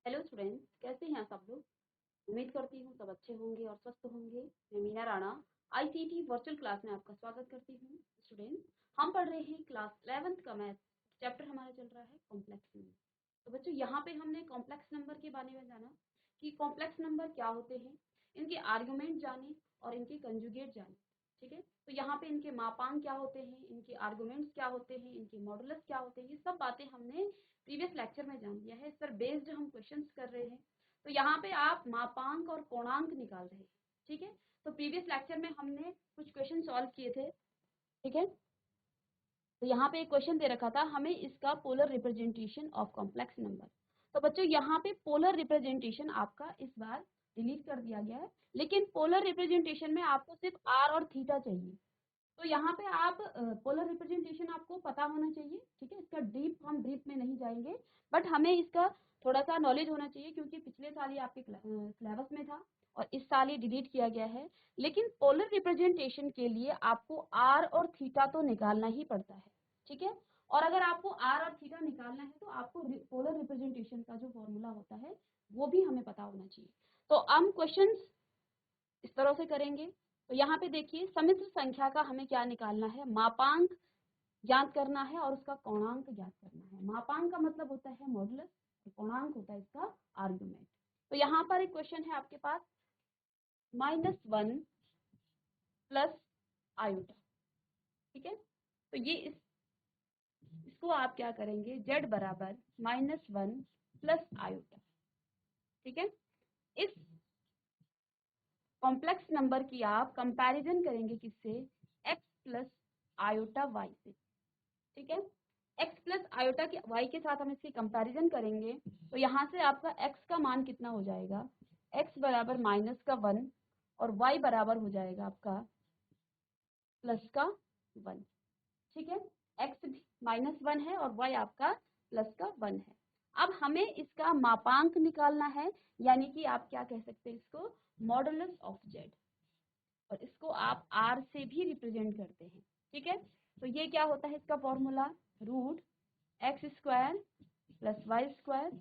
Hello students, कैसे हैं सब लोग। उम्मीद करती हूँ सब अच्छे होंगे और स्वस्थ होंगे। मैं Meena Rana ICT virtual class में आपका स्वागत करती हूँ। स्टूडेंट्स, हम पढ़ रहे हैं क्लास 11th का मैथ चैप्टर। हमारा चल रहा है कॉम्प्लेक्स नंबर। तो बच्चों, यहाँ पे हमने कॉम्प्लेक्स नंबर के बारे में जाना कि कॉम्प्लेक्स नंबर क्या होते हैं, इनके आर्गुमेंट जाने और इनके कंजुगेट जाने। ठीक है, तो यहाँ पे इनके मापांक क्या होते हैं, इनके आर्गुमेंट्स क्या होते हैं, इनके मॉडुलस क्या होते हैं, ये सब बातें हमने प्रीवियस लेक्चर में जान लिया है। इस पर बेस्ड हम क्वेश्चंस कर रहे हैं। तो यहाँ पे आप मापांक और कोणांक निकाल रहे हैं। ठीक है, तो प्रीवियस लेक्चर में हमने कुछ क्वेश्चन सॉल्व किए थे। ठीक है, तो यहाँ पे एक क्वेश्चन दे रखा था हमें, इसका polar representation of complex number. तो बच्चों, यहाँ पे पोलर रिप्रेजेंटेशन आपका इस बार डिलीट कर दिया गया है, लेकिन पोलर रिप्रेजेंटेशन में आपको सिर्फ आर और थीटा चाहिए। तो यहाँ पे आप पोलर रिप्रेजेंटेशन आपको पता होना चाहिए। ठीक है, इसका हम डीप में नहीं जाएंगे, बट हमें इसका थोड़ा सा नॉलेज होना चाहिए, क्योंकि पिछले साल ये आपके सिलेबस में था और इस साल ये डिलीट किया गया है। लेकिन पोलर रिप्रेजेंटेशन के लिए आपको आर और थीटा तो निकालना ही पड़ता है। ठीक है, और अगर आपको आर और थीटा निकालना है तो आपको पोलर रिप्रेजेंटेशन का जो फॉर्मूला होता है वो भी हमें पता होना चाहिए। तो हम क्वेश्चन इस तरह से करेंगे। तो यहाँ पे देखिए, सम्मिश्र संख्या का हमें क्या निकालना है, मापांक ज्ञात करना है और उसका कोणांक ज्ञात करना है। मापांक का मतलब होता है मॉडुलस, कोणांक होता है इसका आर्गुमेंट। तो यहाँ पर एक क्वेश्चन है आपके पास, -1 प्लस आयोटा। ठीक है, तो ये इसको आप क्या करेंगे, z बराबर -1 प्लस आयोटा। ठीक है, इस कॉम्प्लेक्स नंबर की आप कंपैरिजन करेंगे किससे, x प्लस आयोटा y से। ठीक है, x प्लस आयोटा के y के साथ हम इसकी कंपैरिजन करेंगे। तो यहाँ से आपका x का मान कितना हो जाएगा, x बराबर -1 और y बराबर हो जाएगा आपका +1। ठीक है, x -1 है और y आपका +1 है। अब हमें इसका मापांक निकालना है, यानी कि आप क्या कह सकते हैं इसको, मॉडुलस ऑफ z, और इसको आप r से भी रिप्रेजेंट करते हैं। ठीक है, तो ये क्या होता है इसका फॉर्मूला, √x² + y²।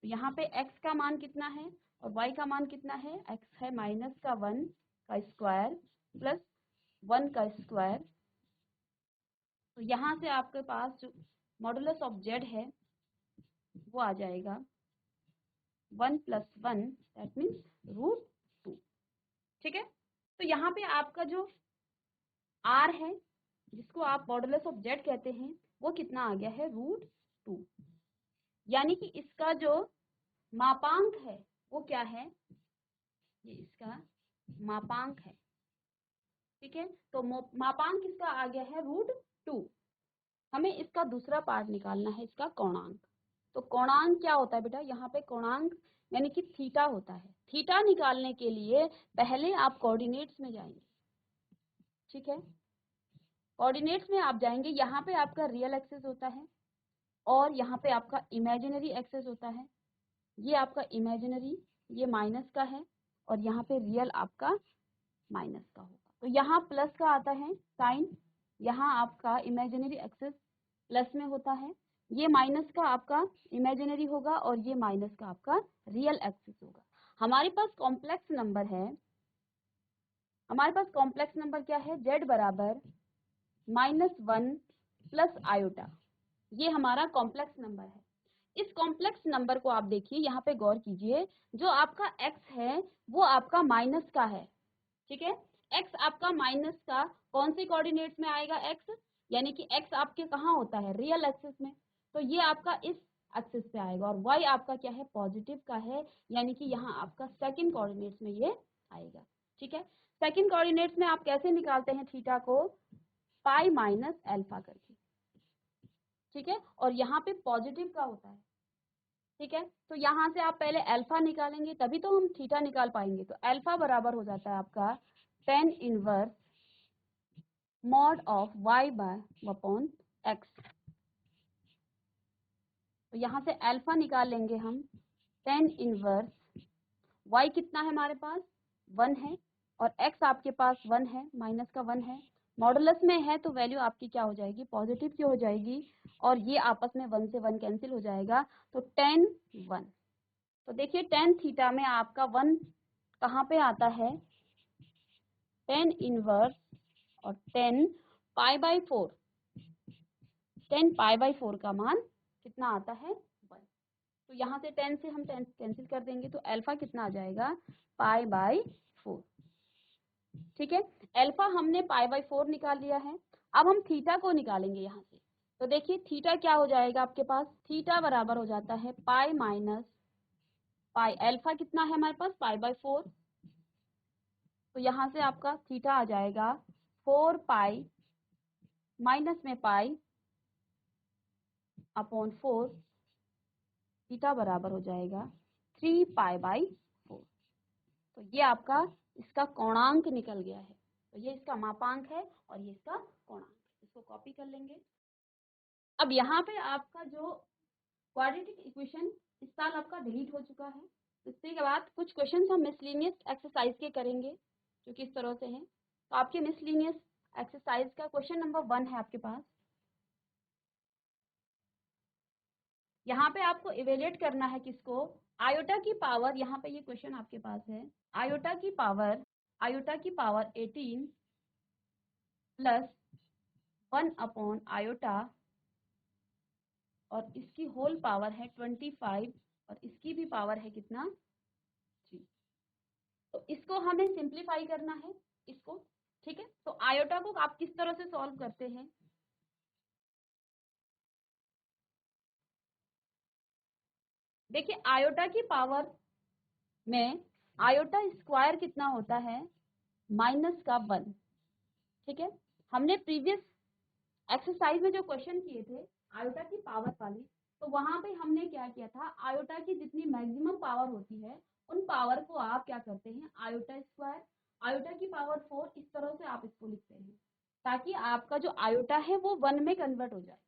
तो यहाँ पे x का मान कितना है और y का मान कितना है, x है -1 का स्क्वायर प्लस 1 का स्क्वायर। तो यहाँ से आपके पास जो मॉडुलस ऑफ z है वो आ जाएगा 1 + 1, दैट मीन्स √2। ठीक है, तो यहाँ पे आपका जो r है, जिसको आप मॉडुलस ऑफ z कहते हैं, वो कितना आ गया है, √2। यानी कि इसका जो मापांक है वो क्या है, ये इसका मापांक है। ठीक है, तो मापांक इसका आ गया है √2। हमें इसका दूसरा पार्ट निकालना है, इसका कोणांक। तो कोणांक क्या होता है बेटा, यहाँ पे कोणांक यानी कि थीटा होता है। थीटा निकालने के लिए पहले आप कोऑर्डिनेट्स में जाएंगे। ठीक है, कोऑर्डिनेट्स में आप जाएंगे, यहाँ पे आपका रियल एक्सिस होता है और यहाँ पे आपका इमेजिनरी एक्सिस होता है। ये आपका इमेजिनरी, ये माइनस का है, और यहाँ पे रियल आपका माइनस का होगा। तो यहाँ प्लस का आता है साइन, यहाँ आपका इमेजिनरी एक्सिस प्लस में होता है, ये माइनस का आपका इमेजिनरी होगा और ये माइनस का आपका रियल एक्सिस होगा। हमारे पास कॉम्प्लेक्स नंबर है, हमारे पास कॉम्प्लेक्स नंबर क्या है, z बराबर -1 प्लस आयोटा। ये हमारा कॉम्प्लेक्स नंबर है। इस कॉम्प्लेक्स नंबर को आप देखिए, यहाँ पे गौर कीजिए, जो आपका x है वो आपका माइनस का है। ठीक है, x आपका माइनस का कौन से कोऑर्डिनेट्स में आएगा, x यानी कि x आपके कहाँ होता है, रियल एक्सिस में। तो ये आपका इस एक्सिस पे आएगा, और y आपका क्या है, पॉजिटिव का है, यानी कि यहाँ आपका सेकंड कोऑर्डिनेट्स में ये आएगा। ठीक है, सेकंड कोऑर्डिनेट्स में आप कैसे निकालते हैं थीटा को, पाई माइनस अल्फा करके। ठीक है, और यहाँ पे पॉजिटिव का होता है। ठीक है, तो यहाँ से आप पहले अल्फा निकालेंगे, तभी तो हम थीटा निकाल पाएंगे। तो अल्फा बराबर हो जाता है आपका tan inverse mod of y/x। तो यहाँ से अल्फा निकाल लेंगे हम, tan इनवर्स y कितना है हमारे पास, 1 है, और x आपके पास 1 है, माइनस का 1 है, मॉडुलस में है तो वैल्यू आपकी क्या हो जाएगी, पॉजिटिव की हो जाएगी, और ये आपस में 1 से 1 कैंसिल हो जाएगा, तो tan 1। तो देखिए tan थीटा में आपका 1 कहाँ पे आता है, tan इनवर्स और tan π/4, tan π/4 का मान कितना आता है, 1। तो यहाँ से 10 से हम 10 कैंसिल कर देंगे, तो अल्फा कितना आ जाएगा, π/4। ठीक है, अल्फा हमने π/4 निकाल लिया है। अब हम थीटा को निकालेंगे यहाँ से। तो देखिए थीटा क्या हो जाएगा आपके पास, थीटा बराबर हो जाता है पाई माइनस पाई, अल्फा कितना है हमारे पास, π/4। तो यहाँ से आपका थीटा आ जाएगा 4 पाई माइनस में पाई अपॉन 4, थीटा बराबर हो जाएगा 3 π/4। तो ये आपका इसका कोणांक निकल गया है। तो ये इसका मापांक है और ये इसका कोणांक। इसको कॉपी कर लेंगे। अब यहाँ पे आपका जो क्वाड्रेटिक इक्वेशन इस साल आपका डिलीट हो चुका है। इसके बाद कुछ क्वेश्चन हम मिसलिनियस एक्सरसाइज के करेंगे जो कि इस तरह से हैं। तो आपके मिसलिनियस एक्सरसाइज का क्वेश्चन नंबर 1 है आपके पास। यहाँ पे आपको इवेल्युएट करना है किसको, आयोटा की पावर। यहाँ पे ये क्वेश्चन आपके पास है, आयोटा की पावर 18 प्लस 1 अपॉन आयोटा और इसकी होल पावर है 25 और इसकी भी पावर है कितना, 3। तो इसको हमें सिंप्लीफाई करना है इसको। ठीक है, तो आयोटा को आप किस तरह से सॉल्व करते हैं, देखिए आयोटा की पावर में आयोटा स्क्वायर कितना होता है, -1। ठीक है, हमने प्रीवियस एक्सरसाइज में जो क्वेश्चन किए थे आयोटा की पावर वाले, तो वहां पे हमने क्या किया था, आयोटा की जितनी मैक्सिमम पावर होती है उन पावर को आप क्या करते हैं, आयोटा स्क्वायर, आयोटा की पावर 4, इस तरह से आप इसको लिखते हैं ताकि आपका जो आयोटा है वो 1 में कन्वर्ट हो जाए।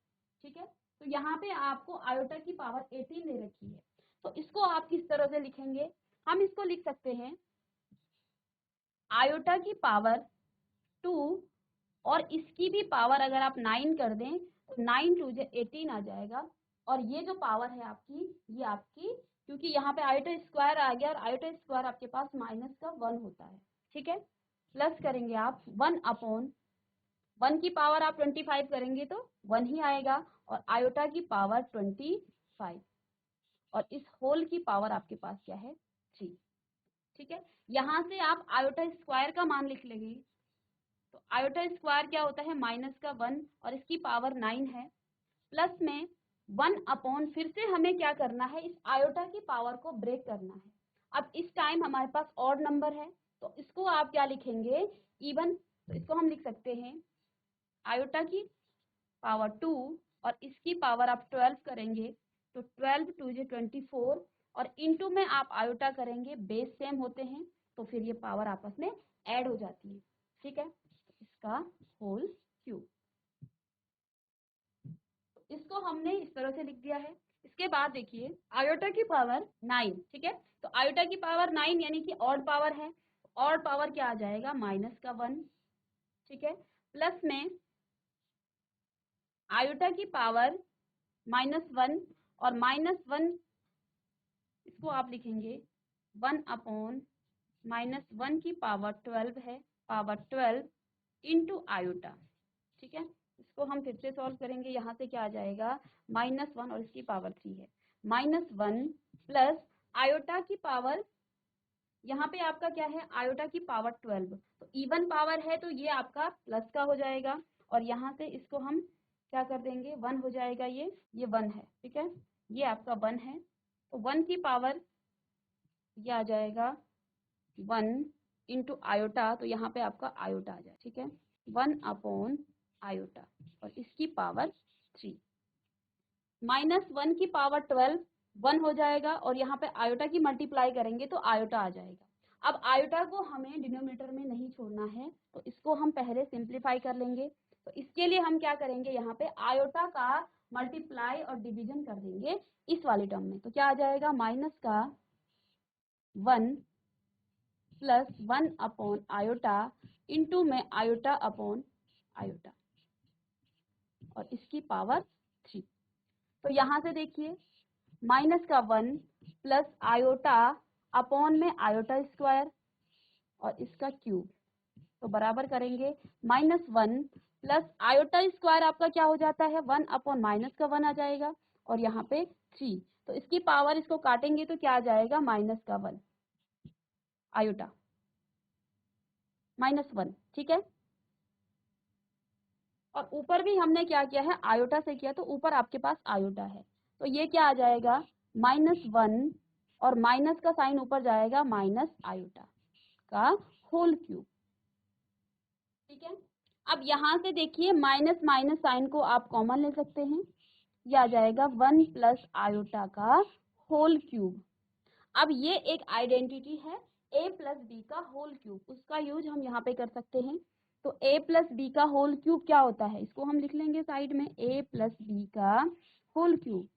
ठीक है, तो यहाँ पे आपको आयोटा की पावर 18 दे रखी है, तो इसको आप किस तरह से लिखेंगे, हम इसको लिख सकते हैं आयोटा की पावर 2 और इसकी भी पावर अगर आप 9 कर दें तो 9 2 18 आ जाएगा। और ये जो पावर है आपकी, ये आपकी, क्योंकि यहाँ पे आयोटा स्क्वायर आ गया और आयोटा स्क्वायर आपके पास -1 होता है। ठीक है, प्लस करेंगे आप 1 अपॉन 1 की पावर आप 25 करेंगे तो 1 ही आएगा और आयोटा की पावर 25 और इस होल की पावर आपके पास क्या है, 3। ठीक है, यहाँ से आप आयोटा स्क्वायर का मान लिख लेंगे। तो आयोटा स्क्वायर क्या होता है, -1 और इसकी पावर 9 है, प्लस में 1 अपॉन, फिर से हमें क्या करना है, इस आयोटा की पावर को ब्रेक करना है। अब इस टाइम हमारे पास ऑड नंबर है तो इसको आप क्या लिखेंगे, इवन। तो इसको हम लिख सकते हैं आयोटा की पावर 2 और इसकी पावर आप 12 करेंगे तो 12 2 24 और इनटू में आप आयोटा करेंगे, बेस सेम होते हैं तो फिर ये पावर आपस में ऐड हो जाती है। ठीक है, इसका होल क्यूब, इसको हमने इस तरह से लिख दिया है। इसके बाद देखिए आयोटा की पावर 9। ठीक है, तो आयोटा की पावर 9 यानी कि ऑड पावर है, ऑड पावर क्या आ जाएगा, -1। ठीक है, प्लस में आयोटा की पावर -1 और -1 इसको आप लिखेंगे 1 अपॉन -1 की पावर 12 है, पावर 12 इंटू आयोटा। ठीक है, इसको हम फिर से सॉल्व करेंगे, यहाँ से क्या आ जाएगा, -1 और इसकी पावर 3 है, -1 प्लस आयोटा की पावर, यहाँ पे आपका क्या है, आयोटा की पावर 12, तो इवन पावर है तो ये आपका प्लस का हो जाएगा और यहाँ से इसको हम क्या कर देंगे, 1 हो जाएगा, ये 1 है। ठीक है, ये आपका 1 है, तो 1 की पावर ये आ जाएगा 1 इंटू आयोटा, तो यहाँ पे आपका आयोटा आ जाए। ठीक है, 1 अपॉन आयोटा और इसकी पावर 3, -1 की पावर 12 1 हो जाएगा और यहाँ पे आयोटा की मल्टीप्लाई करेंगे तो आयोटा आ जाएगा। अब आयोटा को हमें डिनोमिनेटर में नहीं छोड़ना है तो इसको हम पहले सिंप्लीफाई कर लेंगे। तो इसके लिए हम क्या करेंगे, यहाँ पे आयोटा का मल्टीप्लाई और डिवीजन कर देंगे इस वाले टर्म में, तो क्या आ जाएगा, -1 प्लस 1 अपॉन आयोटा इंटू में आयोटा अपॉन आयोटा और इसकी पावर 3। तो यहाँ से देखिए माइनस का 1 प्लस आयोटा अपॉन में आयोटा स्क्वायर और इसका क्यूब, तो बराबर करेंगे -1 प्लस आयोटा स्क्वायर आपका क्या हो जाता है 1 अपॉन माइनस का 1 आ जाएगा और यहाँ पे 3, तो इसकी पावर इसको काटेंगे तो क्या आ जाएगा -1 आयोटा -1, ठीक है। और ऊपर भी हमने क्या किया है आयोटा से किया, तो ऊपर आपके पास आयोटा है, तो ये क्या आ जाएगा -1 और माइनस का साइन ऊपर जाएगा माइनस आयोटा का होल क्यूब, ठीक है। अब यहाँ से देखिए माइनस माइनस साइन को आप कॉमन ले सकते हैं, यह आ जाएगा 1 प्लस आयोटा का होल क्यूब। अब ये एक आइडेंटिटी है a प्लस बी का होल क्यूब, उसका यूज हम यहाँ पे कर सकते हैं। तो a प्लस बी का होल क्यूब क्या होता है, इसको हम लिख लेंगे साइड में a प्लस बी का होल क्यूब,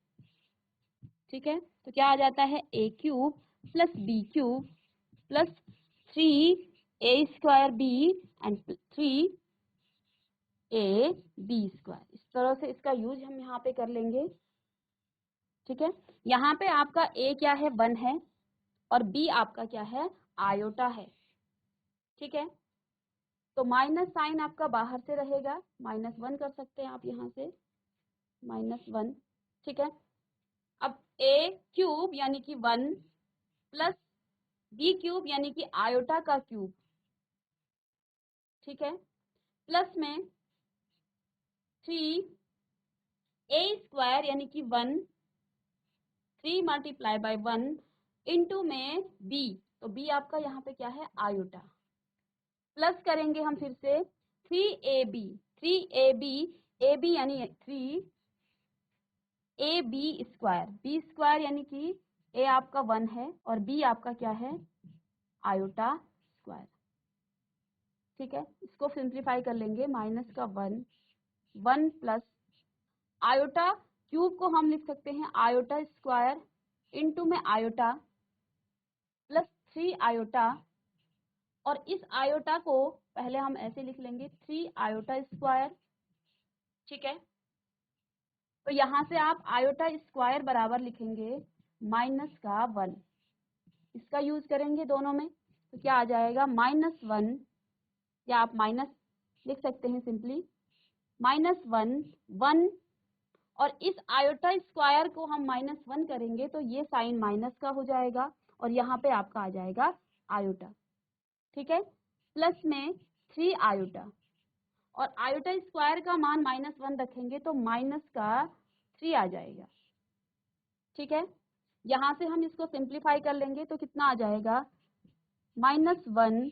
ठीक है। तो क्या आ जाता है a cube plus b cube plus 3a square b and 3ab square. इस तरह से इसका यूज हम यहाँ पे कर लेंगे, ठीक है। यहाँ पे आपका a क्या है 1 है और b आपका क्या है आयोटा है, ठीक है। तो माइनस साइन आपका बाहर से रहेगा, -1 कर सकते हैं आप यहाँ से -1, ठीक है। अब a क्यूब यानी कि 1 प्लस b क्यूब यानी कि आयोटा का क्यूब, ठीक है, प्लस में 3a स्क्वायर यानी कि 1 3 मल्टीप्लाई बाय 1 इंटू में b, तो b आपका यहाँ पे क्या है आयोटा, प्लस करेंगे हम फिर से 3ab ab यानी 3ab स्क्वायर, b स्क्वायर यानी कि a आपका 1 है और b आपका क्या है आयोटा स्क्वायर, ठीक है। इसको सिंप्लीफाई कर लेंगे माइनस का 1 प्लस आयोटा क्यूब को हम लिख सकते हैं आयोटा स्क्वायर इंटू में आयोटा प्लस 3 आयोटा, और इस आयोटा को पहले हम ऐसे लिख लेंगे 3 आयोटा स्क्वायर, ठीक है। तो यहाँ से आप आयोटा स्क्वायर बराबर लिखेंगे माइनस का 1, इसका यूज करेंगे दोनों में, तो क्या आ जाएगा -1, या आप माइनस लिख सकते हैं सिंपली -1 और इस आयोटा स्क्वायर को हम -1 करेंगे तो ये साइन माइनस का हो जाएगा और यहाँ पे आपका आ जाएगा आयोटा, ठीक है, प्लस में 3 आयोटा और आयोटा स्क्वायर का मान -1 रखेंगे तो माइनस का 3 आ जाएगा, ठीक है। यहाँ से हम इसको सिंप्लीफाई कर लेंगे तो कितना आ जाएगा -1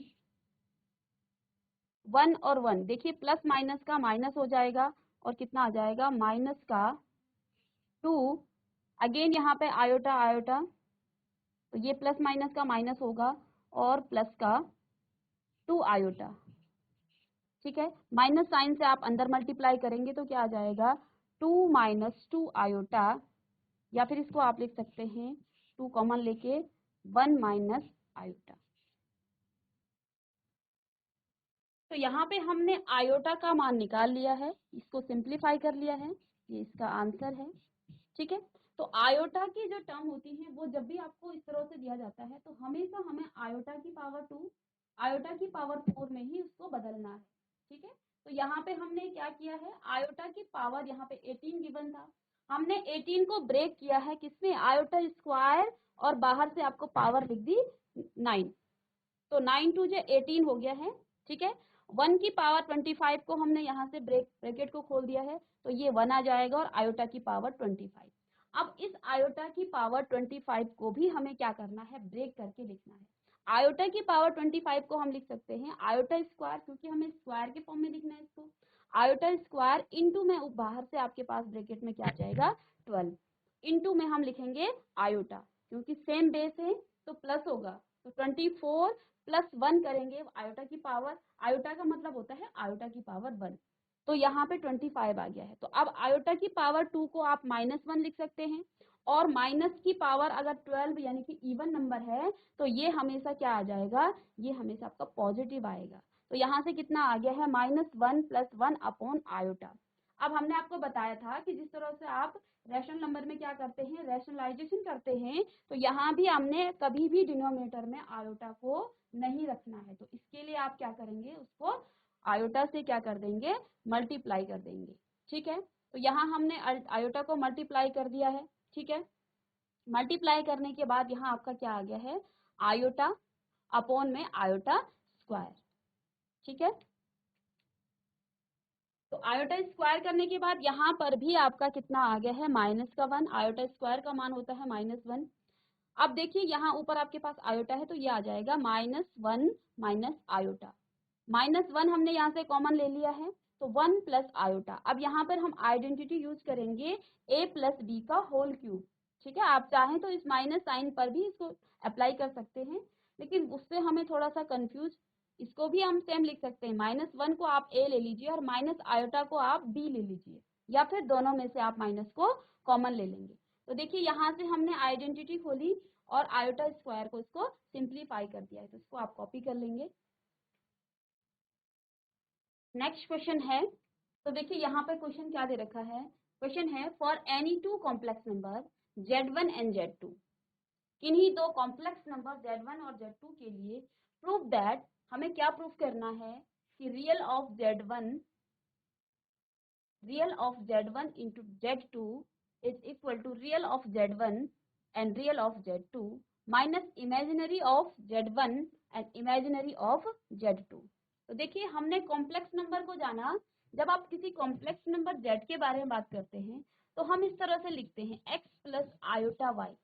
1 और 1, देखिए प्लस माइनस का माइनस हो जाएगा और कितना आ जाएगा माइनस का 2, अगेन यहाँ पे आयोटा आयोटा, तो ये प्लस माइनस का माइनस होगा और प्लस का 2 आयोटा, ठीक है। माइनस साइन से आप अंदर मल्टीप्लाई करेंगे तो क्या आ जाएगा 2 - 2 आयोटा, या फिर इसको आप लिख सकते हैं 2 कॉमन लेके 1 माइनस आयोटा। तो यहाँ पे हमने आयोटा का मान निकाल लिया है, इसको सिंप्लीफाई कर लिया है, ये इसका आंसर है, ठीक है। तो आयोटा की जो टर्म होती है वो जब भी आपको इस तरह से दिया जाता है तो हमेशा हमें आयोटा की पावर 2 आयोटा की पावर 4 में ही उसको बदलना है, ठीक है। तो यहाँ पे हमने क्या किया है आयोटा की पावर यहाँ पे 18 गिवन था, हमने 18 को ब्रेक किया है किसमें आयोटा स्क्वायर और बाहर से आपको पावर लिख दी 9, तो 9 2 जे 18 हो गया है, ठीक है। 1 की पावर 25 को हमने यहाँ से ब्रैकेट को खोल दिया है तो ये 1 आ जाएगा और आयोटा की पावर 25। अब इस आयोटा की पावर 25 को भी हमें क्या करना है ब्रेक करके लिखना है। आयोटा की पावर 25 को हम लिख सकते हैं आयोटा स्क्वायर, क्योंकि हमें स्क्वायर के फॉर्म में लिखना है इसको, आयोटा स्क्वायर इंटू में बाहर से आपके पास ब्रैकेट में क्या आ जाएगा 12 इंटू में हम लिखेंगे आयोटा, क्योंकि सेम बेस है तो प्लस होगा, तो 24 प्लस 1 करेंगे आयोटा की पावर, आयोटा का मतलब होता है आयोटा की पावर 1, तो यहाँ पे 25 आ गया है। तो अब आयोटा की पावर 2 को आप -1 लिख सकते हैं और माइनस की पावर अगर 12 यानी कि इवन नंबर है तो ये हमेशा क्या आ जाएगा, ये हमेशा आपका पॉजिटिव आएगा। तो यहाँ से कितना आ गया है -1 + 1 अपॉन आयोटा। अब हमने आपको बताया था कि जिस तरह से आप रैशनल नंबर में क्या करते हैं, रैशनलाइजेशन करते हैं, तो यहाँ भी हमने कभी भी डिनोमिनेटर में आयोटा को नहीं रखना है। तो इसके लिए आप क्या करेंगे, उसको आयोटा से क्या कर देंगे, मल्टीप्लाई कर देंगे। ठीक है, तो यहाँ हमने आयोटा को मल्टीप्लाई कर दिया है। ठीक है, मल्टीप्लाई करने के बाद यहाँ आपका क्या आ गया है, आयोटा अपॉन में आयोटा स्क्वायर। ठीक है, तो आयोटा स्क्वायर करने के बाद यहाँ पर भी आपका कितना आ गया है, -1। आयोटा स्क्वायर का मान होता है -1। अब देखिए यहाँ ऊपर आपके पास आयोटा है, तो ये आ जाएगा -1 माइनस आयोटा। -1 हमने यहाँ से कॉमन ले लिया है, तो 1 + आयोटा। अब यहाँ पर हम आइडेंटिटी यूज करेंगे a + b का होल क्यूब। ठीक है, आप चाहें तो इस माइनस साइन पर भी इसको अप्लाई कर सकते हैं, लेकिन उससे हमें थोड़ा सा कंफ्यूज, इसको भी हम सेम लिख सकते हैं। -1 को आप a ले लीजिए और माइनस आयोटा को आप b ले लीजिए, या फिर दोनों में से आप माइनस को कॉमन ले लेंगे। तो देखिए यहाँ से हमने आइडेंटिटी खोली और आयोटा स्क्वायर को इसको सिंप्लीफाई कर दिया है, तो इसको आप कॉपी कर लेंगे। नेक्स्ट क्वेश्चन है, तो देखिए यहाँ पे क्वेश्चन क्या दे रखा है, क्वेश्चन है for any two complex number Z1 and Z2, किन्हीं दो कॉम्प्लेक्स नंबर Z1 और Z2 के लिए प्रूव दैट, हमें क्या प्रूफ करना है कि real of Z1 into Z2 is equal to real of Z1 and real of Z2 minus imaginary of Z1 and imaginary of Z2। तो देखिए हमने कॉम्प्लेक्स नंबर को जाना, जब आप किसी कॉम्प्लेक्स नंबर Z के बारे में बात करते हैं तो हम इस तरह से लिखते हैं x + आयोटा y।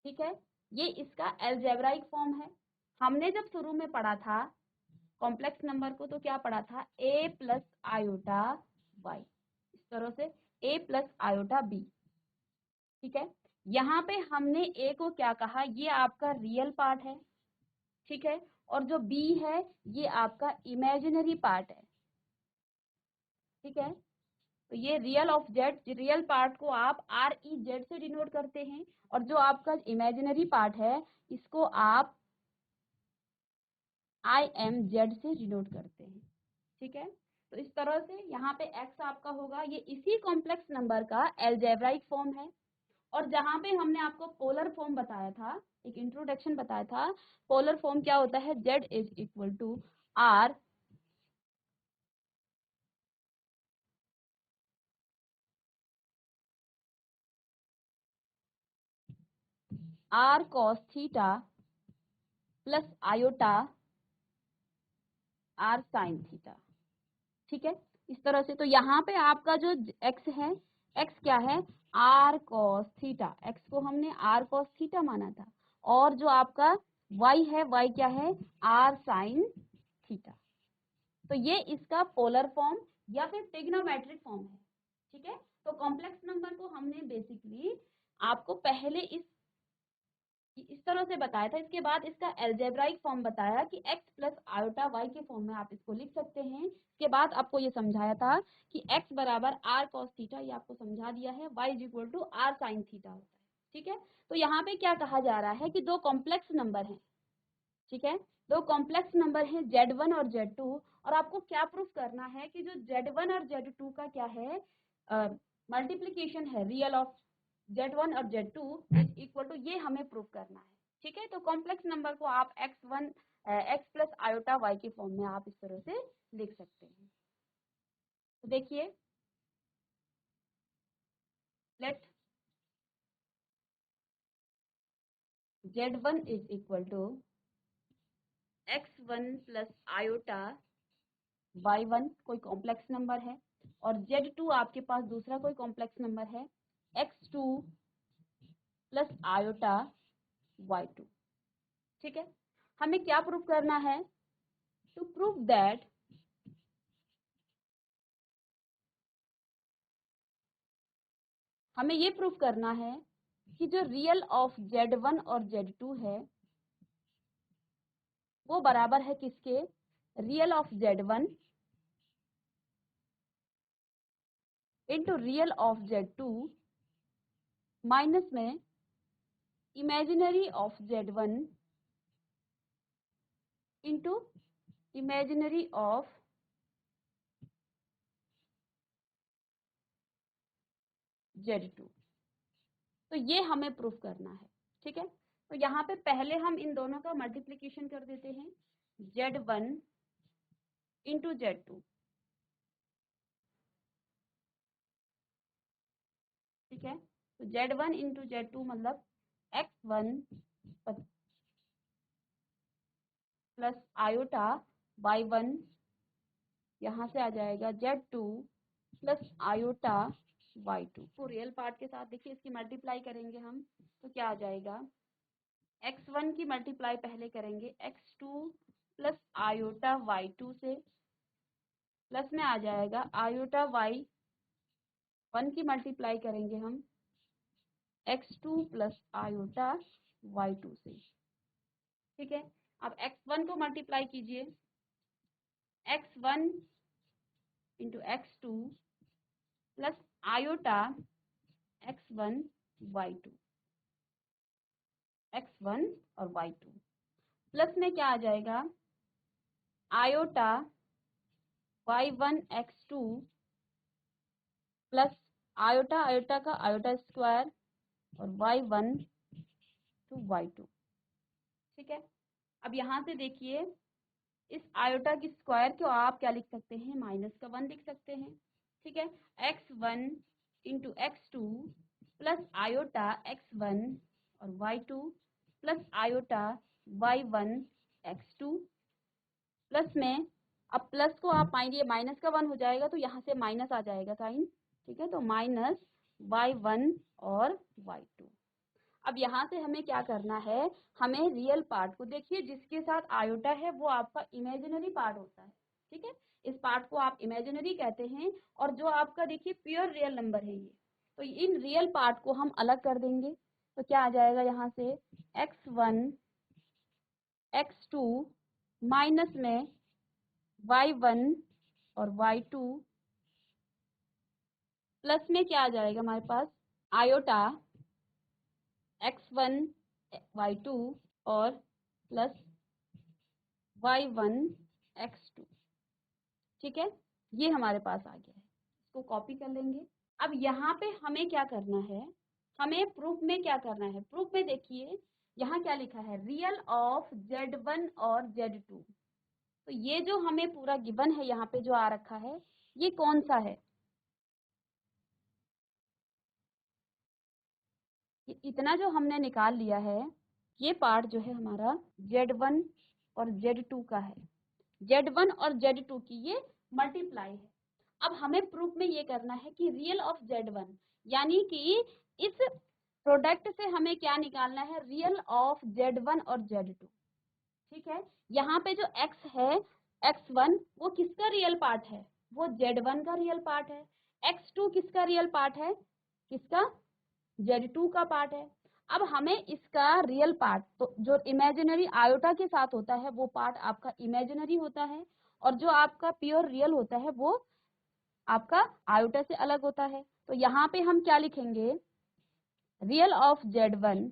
ठीक है, ये इसका एल्जेब्राइक फॉर्म है। हमने जब शुरू में पढ़ा था कॉम्प्लेक्स नंबर को तो क्या पढ़ा था, a + आयोटा y, इस तरह से a + आयोटा b। ठीक है, यहाँ पे हमने a को क्या कहा, ये आपका रियल पार्ट है। ठीक है, और जो b है ये आपका इमेजिनरी पार्ट है। ठीक है, तो ये real of Z, real part को आप REZ से डिनोट करते हैं, और जो आपका इमेजिनरी पार्ट है इसको आप IMZ से डिनोट करते हैं। ठीक है, तो इस तरह से यहाँ पे x आपका होगा, ये इसी कॉम्प्लेक्स नंबर का एल्जेब्राइक फॉर्म है। और जहाँ पे हमने आपको पोलर फॉर्म बताया था, एक इंट्रोडक्शन बताया था, पोलर फॉर्म क्या होता है, Z is equal to R cos theta plus iota R sin theta. ठीक है, इस तरह से। तो यहाँ पे आपका जो x है, x क्या है, R cos थीटा, x को हमने R cos थीटा माना था, और जो आपका y है, y क्या है, R sin थीटा। तो ये इसका पोलर फॉर्म या फिर ट्रिग्नोमेट्रिक फॉर्म है। ठीक है, तो कॉम्प्लेक्स नंबर को हमने बेसिकली आपको पहले इस तरह से बताया था, इसके बाद इसका एल्जेब्राइक फॉर्म बताया कि x + आयोटा y के फॉर्म में आप इसको लिख सकते हैं। इसके बाद आपको ये समझाया था कि x बराबर R cos थीटा, ये आपको समझा दिया है, y = R sin थीटा होता है। ठीक है, तो यहाँ पे क्या कहा जा रहा है कि दो कॉम्प्लेक्स नंबर हैं। ठीक है, दो कॉम्प्लेक्स नंबर हैं Z1 और Z2, और आपको क्या प्रूफ करना है कि जो Z1 और Z2 का क्या है, मल्टीप्लीकेशन है, रियल ऑफ Z1 और Z2 इज इक्वल टू, ये हमें प्रूफ करना है। ठीक है, तो कॉम्प्लेक्स नंबर को आप x + आयोटा y के फॉर्म में आप इस तरह से लिख सकते हैं। तो देखिए, let Z1 is equal to x1 + iota y1 कोई कॉम्प्लेक्स नंबर है, और Z2 आपके पास दूसरा कोई कॉम्प्लेक्स नंबर है, x2 + आयोटा y2। ठीक है, हमें क्या प्रूफ करना है, टू प्रूव दैट हमें ये प्रूफ करना है कि जो रियल ऑफ Z1 और Z2 है वो बराबर है किसके, real of Z1 into real of Z2 minus में imaginary of Z1 into imaginary of Z2। तो ये हमें प्रूफ करना है, ठीक है। तो यहाँ पे पहले हम इन दोनों का मल्टीप्लिकेशन कर देते हैं, Z1 इंटू Z2, ठीक है। तो Z1 इंटू Z2 मतलब X1 प्लस आयोटा Y1, यहाँ से आ जाएगा Z2 प्लस आयोटा Y2 को रियल पार्ट के साथ देखिए इसकी मल्टीप्लाई करेंगे हम, तो क्या आ जाएगा, X1 की मल्टीप्लाई पहले करेंगे X2 प्लस आयोटा Y2 से, प्लस में आ जाएगा आयोटा Y1 की मल्टीप्लाई करेंगे हम X2 प्लस आयोटा Y2 से, ठीक है। अब X1 को मल्टीप्लाई कीजिए, X1 into X2 plus iota X1 Y2, X1 और Y2, प्लस में क्या आ जाएगा, iota Y1 X2 plus iota iota का आयोटा स्क्वायर और Y1 टू Y2, ठीक है। अब यहाँ से देखिए इस आयोटा की स्क्वायर को आप क्या लिख सकते हैं, -1 लिख सकते हैं, ठीक है। X1 into X2 plus iota X1 और Y2 plus iota Y1 X2, plus में अब प्लस को आप पाएंगे -1 हो जाएगा तो यहाँ से माइनस आ जाएगा साइन, ठीक है। तो माइनस Y1 और Y2। अब यहाँ से हमें क्या करना है, हमें रियल पार्ट को देखिए जिसके साथ आयोटा है वो आपका इमेजिनरी पार्ट होता है, ठीक है। इस पार्ट को आप इमेजिनरी कहते हैं और जो आपका देखिए प्योर रियल नंबर है ये, तो इन रियल पार्ट को हम अलग कर देंगे, तो क्या आ जाएगा यहाँ से X1 X2 माइनस में Y1 और Y2, प्लस में क्या आ जाएगा हमारे पास आयोटा X1 Y2 और प्लस Y1 X2, ठीक है। ये हमारे पास आ गया है, इसको कॉपी कर लेंगे। अब यहाँ पे हमें क्या करना है, हमें प्रूफ में क्या करना है, प्रूफ में देखिए यहाँ क्या लिखा है, रियल ऑफ Z1 और Z2। तो ये जो हमें पूरा गिवन है यहाँ पे जो आ रखा है ये कौन सा है, ये इतना जो हमने निकाल लिया है ये पार्ट जो है हमारा Z1 और Z2 का है, Z1 और Z2 की ये मल्टीप्लाई है। अब हमें प्रूफ में ये करना है कि रियल ऑफ Z1 यानी कि इस प्रोडक्ट से हमें क्या निकालना है, रियल ऑफ Z1 और Z2, ठीक है। यहाँ पे जो x है X1 वो किसका रियल पार्ट है, वो Z1 का रियल पार्ट है। X2 किसका रियल पार्ट है, किसका, Z2 का पार्ट है। अब हमें इसका रियल पार्ट तो जो इमेजिनरी आयोटा के साथ होता है वो पार्ट आपका इमेजिनरी होता है और जो आपका प्योर रियल होता है वो आपका आयोटा से अलग होता है। तो यहाँ पे हम क्या लिखेंगे, real of Z1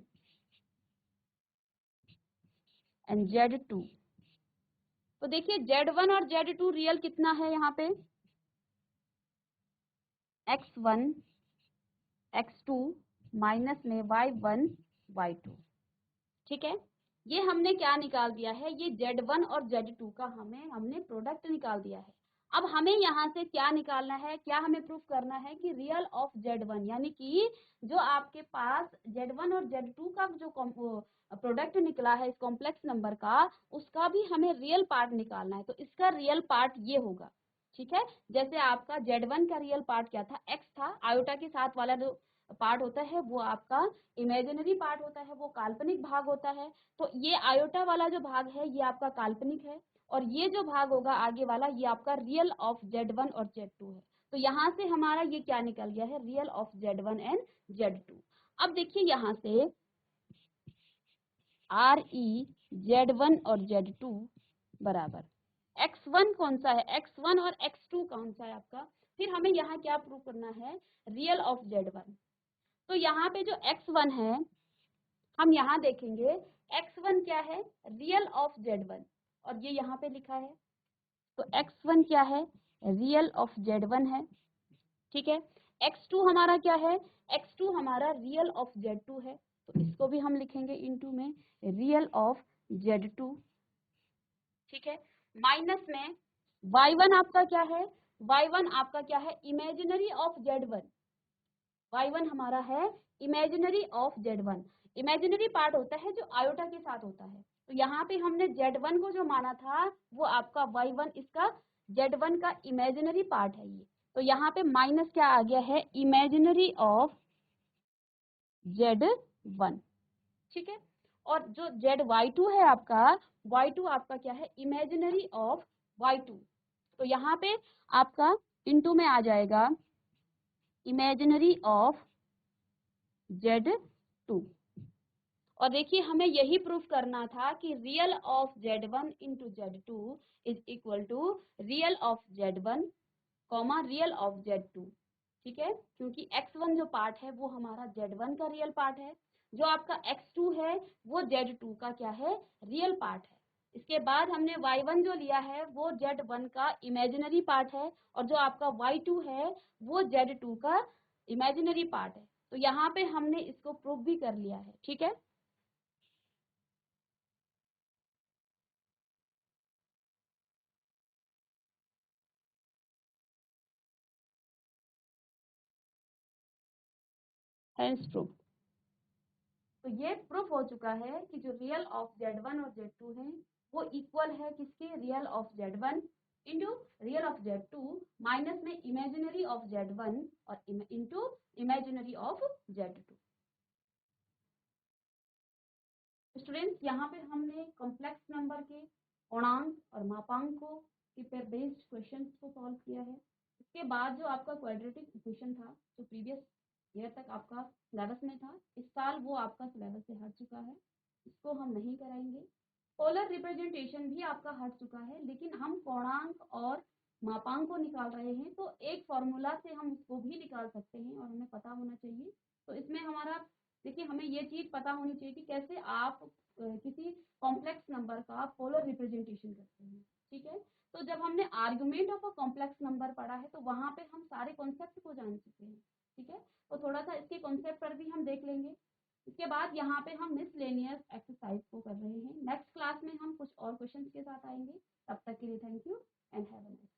and Z2। तो देखिए Z1 और Z2 रियल कितना है यहाँ पे, X1 X2 माइनस में Y1 Y2, ठीक है। ये हमने क्या निकाल दिया है, ये Z1 और Z2 का हमने प्रोडक्ट निकाल दिया है। अब हमें यहाँ से क्या निकालना है, क्या हमें प्रूफ करना है कि रियल ऑफ Z1 यानी कि जो आपके पास Z1 और Z2 का जो प्रोडक्ट निकला है इस कॉम्प्लेक्स नंबर का, उसका भी हमें रियल पार्ट निकालना है। तो इसका रियल पार्ट ये होगा, ठीक है। जैसे आपका Z1 का रियल पार्ट क्या था, X था, आयोटा के साथ वाला जो पार्ट होता है वो आपका इमेजिनरी पार्ट होता है, वो काल्पनिक भाग होता है। तो ये आयोटा वाला जो भाग है ये आपका काल्पनिक है और ये जो भाग होगा आगे वाला ये आपका रियल ऑफ Z1 और Z2 है। तो यहाँ से हमारा ये क्या निकल गया है, real of Z1 and Z2। अब देखिए यहाँ से RE Z1 और Z2 बराबर X1 कौन सा है, X1 और X2 कौन सा है आपका। फिर हमें यहाँ क्या प्रूव करना है, रियल ऑफ Z1। तो यहाँ पे जो X1 है हम यहाँ देखेंगे X1 क्या है, रियल ऑफ Z1 और ये यहाँ पे लिखा है तो x1 क्या है, रियल ऑफ z1 है, ठीक है। x2 हमारा क्या है, x2 हमारा रियल ऑफ z2 है, तो इसको भी हम लिखेंगे इनटू में रियल ऑफ z2, ठीक है। माइनस में y1 आपका क्या है, y1 आपका क्या है, इमेजिनरी ऑफ z1, y1 हमारा है imaginary of z1। Imaginary part होता है जो आयोटा के साथ होता है, तो यहाँ पे हमने z1 को जो माना था वो आपका y1 इसका z1 का इमेजिनरी पार्ट है ये, तो यहाँ पे माइनस क्या आ गया है, इमेजिनरी ऑफ z1, ठीक है। और जो zy2 है आपका, y2 आपका क्या है, इमेजिनरी ऑफ y2, तो यहाँ पे आपका इनटू में आ जाएगा इमेजिनरी ऑफ z2। और देखिए हमें यही प्रूफ करना था कि real of z1 into z2 is equal to real of z1 comma real of z2, ठीक है, क्योंकि x1 जो पार्ट है वो हमारा z1 का रियल पार्ट है, जो आपका x2 है वो z2 का क्या है, रियल पार्ट है। इसके बाद हमने y1 जो लिया है वो z1 का इमेजिनरी पार्ट है, और जो आपका y2 है वो z2 का इमेजिनरी पार्ट है, तो यहाँ पे हमने इसको प्रूफ भी कर लिया है, ठीक है। हेंस प्रूफ, तो ये प्रूफ हो चुका है कि जो रियल ऑफ z1 और z2 है वो इक्वल है किसके, real of z1 into real of z2 minus में इमेजिनरी ऑफ z1 और into imaginary of z2। Students यहाँ पे हमने कॉम्प्लेक्स नंबर के पूर्णांक और मापांकों के पे बेस्ड क्वेश्चन को सॉल्व किया है। इसके बाद जो आपका क्वाड्रेटिक इक्वेशन था जो प्रीवियस ईयर तक आपका सिलेबस में था, इस साल वो आपका सिलेबस से हट चुका है, इसको हम नहीं कराएंगे। पोलर रिप्रेजेंटेशन भी आपका हट चुका है, लेकिन हम पूर्णांक और मापांक को निकाल रहे हैं, तो एक फॉर्मूला से हम उसको भी निकाल सकते हैं और हमें पता होना चाहिए। तो इसमें हमारा देखिए हमें ये चीज पता होनी चाहिए कि कैसे आप किसी कॉम्प्लेक्स नंबर का पोलर रिप्रेजेंटेशन करते हैं, ठीक है। तो जब हमने argument of a complex number पढ़ा है तो वहां पे हम सारे कॉन्सेप्ट को जान चुके हैं, ठीक है। तो थोड़ा सा इसके कॉन्सेप्ट पर भी हम देख लेंगे। इसके बाद यहाँ पे हम मिसलेनियस एक्सरसाइज को कर रहे हैं। नेक्स्ट क्लास में हम कुछ और क्वेश्चंस के साथ आएंगे। तब तक के लिए thank you and have a nice day.